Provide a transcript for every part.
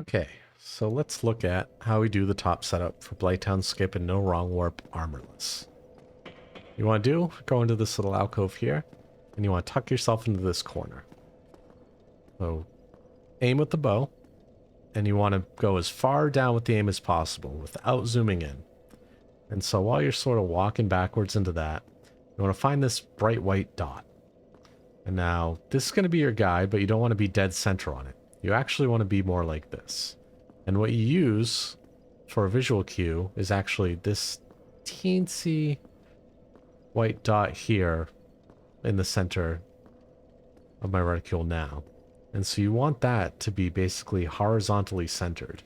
Okay, so let's look at how we do the top setup for Blighttown Skip and No Wrong Warp Armorless. You want to do, go into this little alcove here, and you want to tuck yourself into this corner. So aim with the bow, and you want to go as far down with the aim as possible without zooming in. And so while you're sort of walking backwards into that, you want to find this bright white dot. And now, this is going to be your guide, but you don't want to be dead center on it. You actually want to be more like this. And what you use for a visual cue is actually this teensy white dot here in the center of my reticule now. And so you want that to be basically horizontally centered.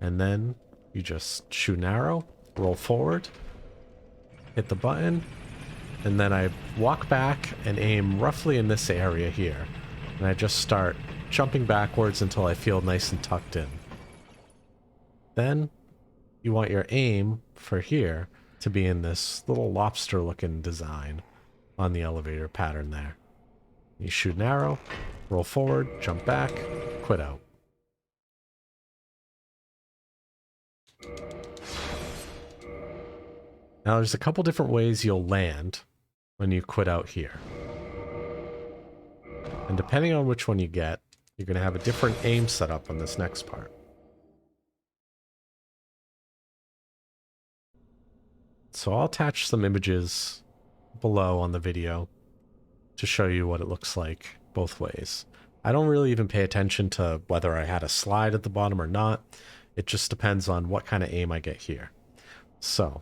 And then you just shoot an arrow, roll forward, hit the button, and then I walk back and aim roughly in this area here. And I just start jumping backwards until I feel nice and tucked in. Then you want your aim for here to be in this little lobster looking design on the elevator pattern there. You shoot an arrow, roll forward, jump back, quit out. Now there's a couple different ways you'll land when you quit out here. And depending on which one you get, you're going to have a different aim setup on this next part. So I'll attach some images below on the video to show you what it looks like both ways. I don't really even pay attention to whether I had a slide at the bottom or not. It just depends on what kind of aim I get here. So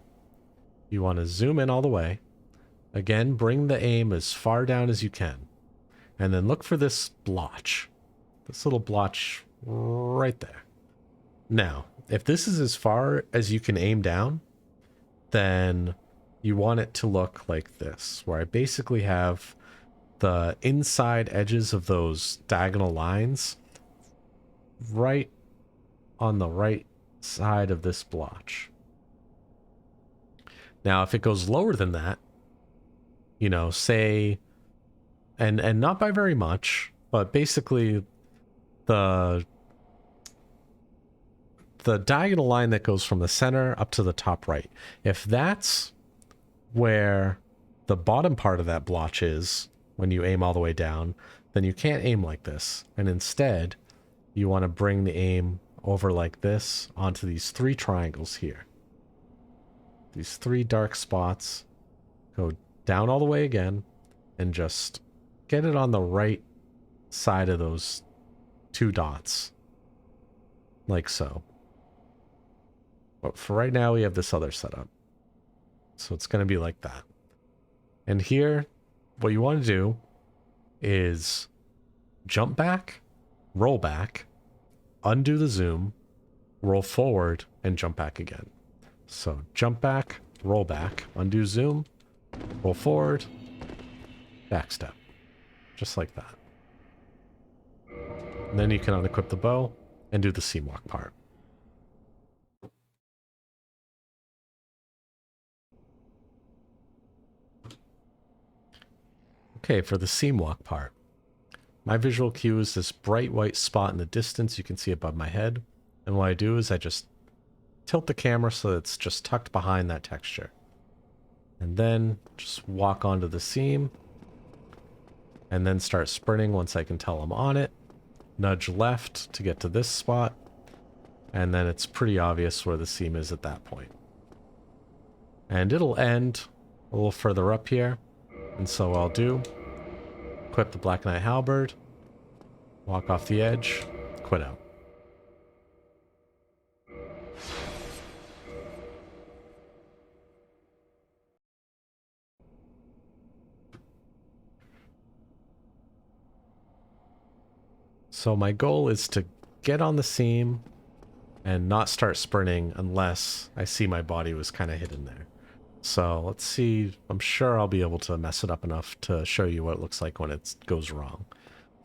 you want to zoom in all the way. Again, bring the aim as far down as you can. And then look for this blotch. This little blotch right there. Now, if this is as far as you can aim down, then you want it to look like this, where I basically have the inside edges of those diagonal lines right on the right side of this blotch. Now, if it goes lower than that, you know, say, and not by very much, but basically the diagonal line that goes from the center up to the top right, if that's where the bottom part of that blotch is when you aim all the way down, then you can't aim like this. And instead, you want to bring the aim over like this onto these three triangles here. These three dark spots. Go down all the way again and just get it on the right side of those two dots. Like so. But for right now, we have this other setup. So it's going to be like that. And here, what you want to do is jump back, roll back, undo the zoom, roll forward, and jump back again. So jump back, roll back, undo zoom, roll forward, backstep. Just like that. And then you can unequip the bow and do the Seamwalk part. Okay, for the Seamwalk part, my visual cue is this bright white spot in the distance you can see above my head. And what I do is I just tilt the camera so that it's just tucked behind that texture. And then just walk onto the seam. And then start sprinting once I can tell I'm on it. Nudge left to get to this spot. And then it's pretty obvious where the seam is at that point. And it'll end a little further up here. And so what I'll do, equip the Black Knight Halberd, walk off the edge, quit out. So my goal is to get on the seam and not start sprinting unless I see my body was kind of hidden there. So let's see, I'm sure I'll be able to mess it up enough to show you what it looks like when it goes wrong.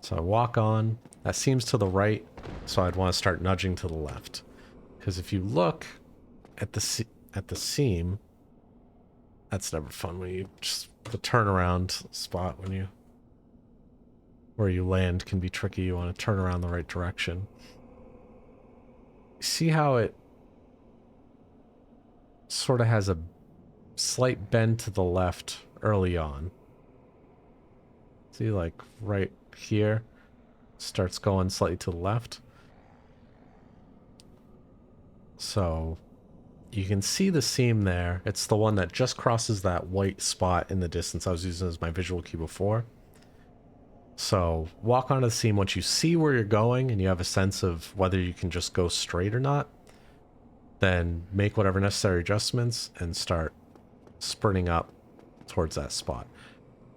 So I walk on, that seam's to the right, so I'd want to start nudging to the left. Because if you look at the seam, that's never fun when you just, the turnaround spot when you where you land can be tricky. You want to turn around the right direction. See how it sort of has a slight bend to the left early on. See, like right here, starts going slightly to the left. So you can see the seam there. It's the one that just crosses that white spot in the distance I was using as my visual cue before. So walk onto the seam once you see where you're going and you have a sense of whether you can just go straight or not. Then make whatever necessary adjustments and start sprinting up towards that spot.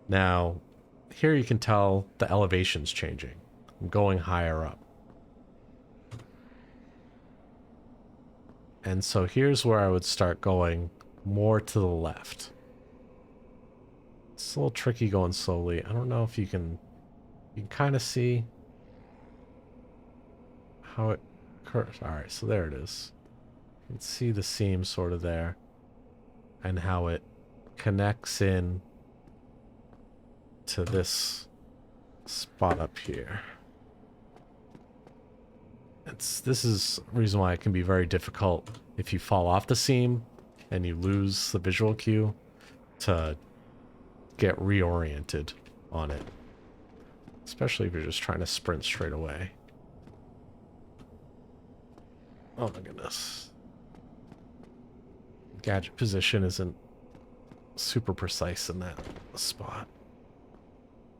Now, here you can tell the elevation's changing. I'm going higher up. And so here's where I would start going more to the left. It's a little tricky going slowly. I don't know if you can kind of see how it curves. All right, so there it is. You can see the seam sort of there and how it connects in to this spot up here. This is a reason why it can be very difficult if you fall off the seam and you lose the visual cue to get reoriented on it. Especially if you're just trying to sprint straight away. Oh my goodness. Gadget position isn't super precise in that spot.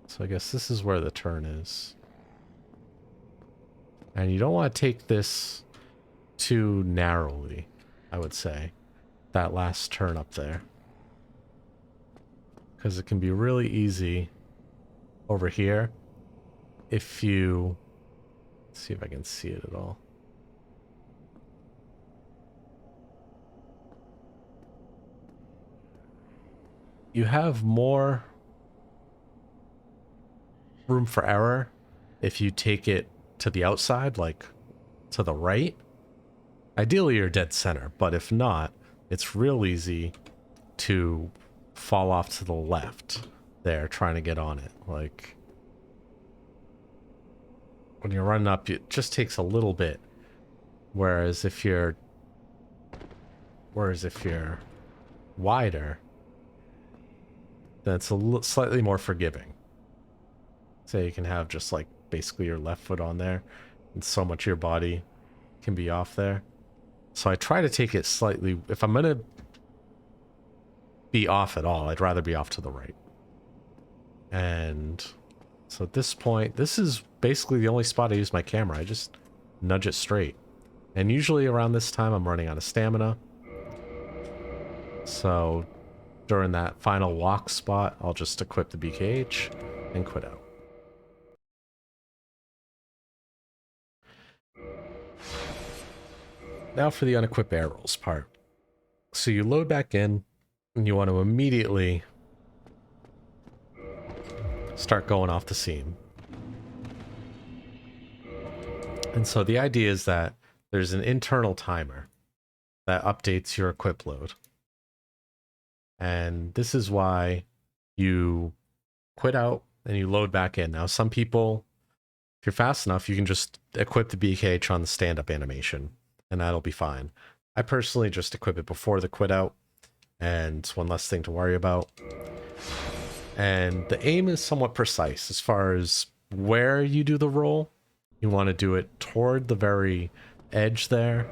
So I guess this is where the turn is. And you don't want to take this too narrowly, I would say. That last turn up there. Because it can be really easy over here if you... Let's see if I can see it at all. You have more room for error if you take it to the outside, like to the right. Ideally, you're dead center, but if not, it's real easy to fall off to the left there trying to get on it. Like, when you're running up, it just takes a little bit. Whereas if you're wider, then it's slightly more forgiving. So you can have just like basically your left foot on there, and so much of your body can be off there. So I try to take it slightly. If I'm gonna be off at all, I'd rather be off to the right. And so at this point, this is basically the only spot I use my camera. I just nudge it straight. And usually around this time, I'm running out of stamina. So during that final walk spot, I'll just equip the BKH and quit out. Now for the unequip airrolls part. So you load back in, and you want to immediately start going off the seam. And so the idea is that there's an internal timer that updates your equip load. And this is why you quit out and you load back in. Now, some people, if you're fast enough, you can just equip the BKH on the stand-up animation, and that'll be fine. I personally just equip it before the quit out, and it's one less thing to worry about. And the aim is somewhat precise as far as where you do the roll. You want to do it toward the very edge there,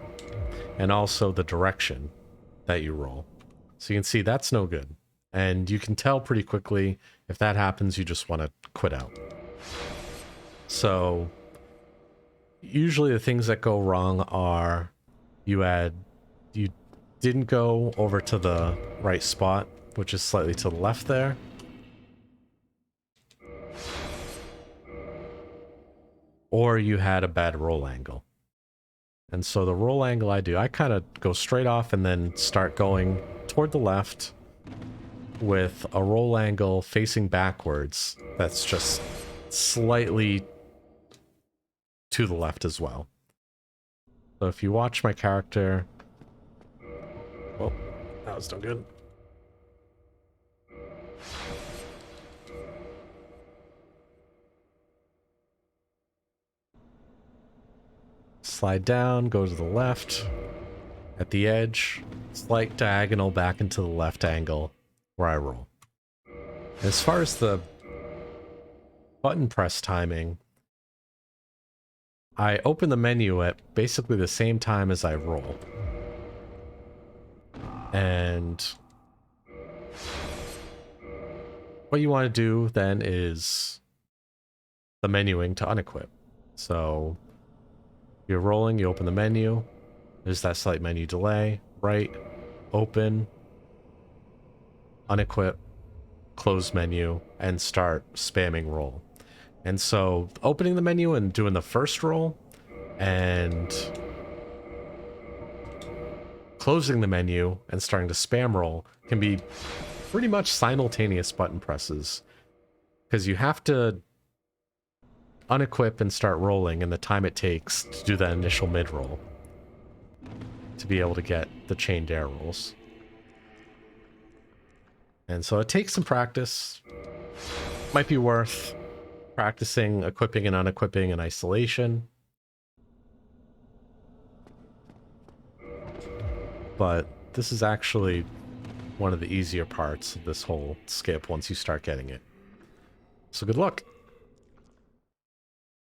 and also the direction that you roll. So you can see that's no good. And you can tell pretty quickly if that happens, you just want to quit out. So usually the things that go wrong are you didn't go over to the right spot, which is slightly to the left there. Or you had a bad roll angle. And so the roll angle I kind of go straight off and then start going toward the left with a roll angle facing backwards that's just slightly to the left as well. So if you watch my character... Oh, that was no good. slide down, go to the left. At the edge, slight diagonal back into the left angle where I roll. As far as the button press timing, I open the menu at basically the same time as I roll. And what you want to do then is the menuing to unequip. So you're rolling, you open the menu, there's that slight menu delay, right, open, unequip, close menu, and start spamming roll. And so opening the menu and doing the first roll and closing the menu and starting to spam roll can be pretty much simultaneous button presses, because you have to unequip and start rolling in the time it takes to do that initial mid-roll to be able to get the chained air rolls. And so it takes some practice. Might be worth practicing equipping and unequipping in isolation. But this is actually one of the easier parts of this whole skip once you start getting it. So good luck.